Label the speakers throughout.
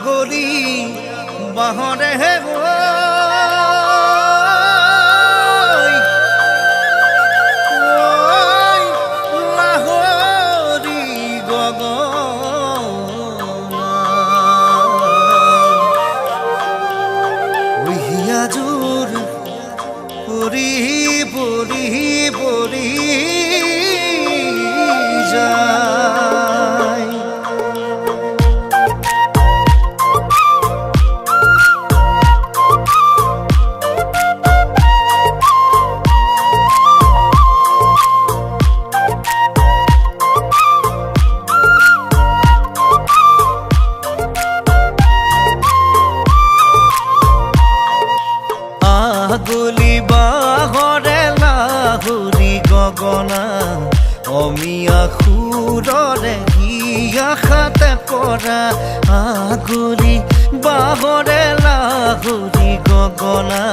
Speaker 1: গলি বাহৰে লাহৰি গগনা জোৰ পৰি পৰি পৰি যায় গলি বাহৰে লাহৰি গগনা অমিয়া সুৰৰে হিয়াখাতে পৰা আগলি বাহৰে লাহৰি গগনা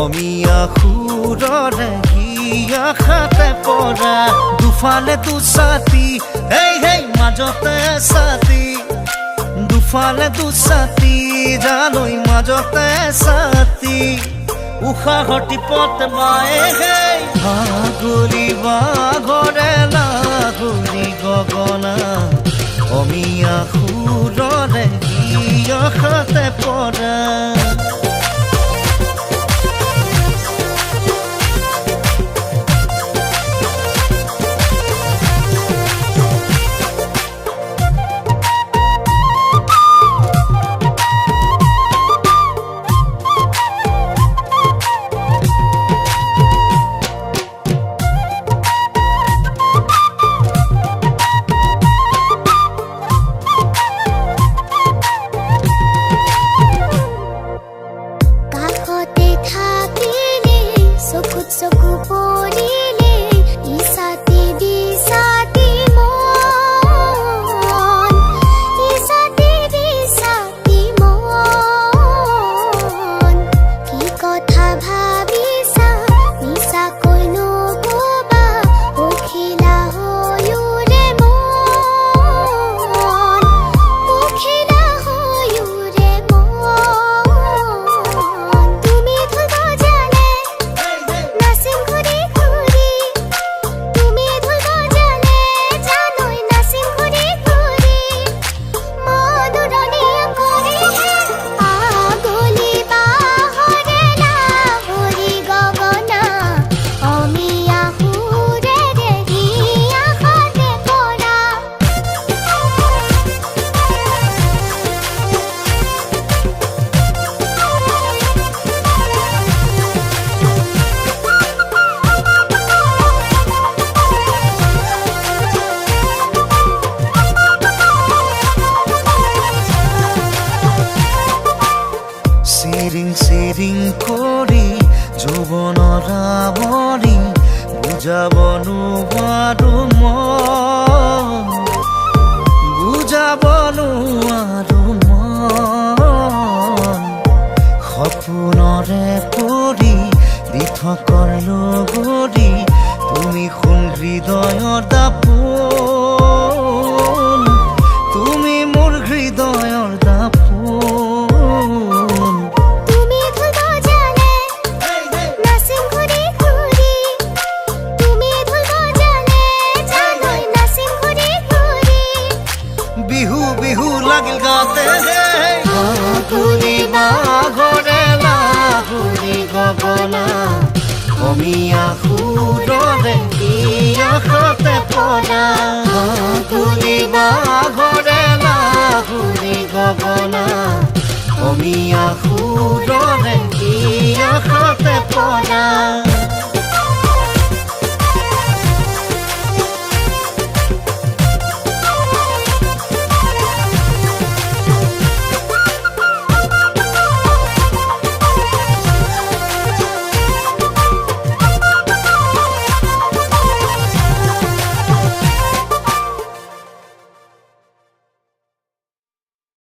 Speaker 1: অমিয়া সুৰৰে হিয়াখাতে পৰা দুফালে দুছাতি হেই হেই মাজতে ছাতি দুফালে দুছাতি জালৈ মাজতে ছাতি উশাহটি পথ মায়ে হেই আগলি বাঘৰে লাহৰি গগনা অমিয়া সুৰৰে হিয়াখাতে পৰা
Speaker 2: চকু পৰিলে ইছাতি দিছাতি মন ইছাতি দিছাতি মন কি কথা ভাবিছা মিছাকৈ নকবা উখিলা হৈৰে মন উখিলা হৈৰে মন তুমি ধুব জানে
Speaker 1: চিৰিং কৰি যৌৱনৰ আৱৰি বুজাব নোৱাৰো মন বুজাব নোৱাৰো মন সপোনৰে পৰি দি থকাৰ লগৰি তুমি সোণ হৃদয়ৰ দাপোন তুমি মোৰ হৃদয়ৰ দাপোন বিহু বিহু লাগিল গাতে আগলি বাঘৰে লাহৰি গগনা অমিয়া সুৰৰে হিয়াখাতে পৰা আগলি বাঘৰে লাহৰি গগনা অমিয়া সুৰ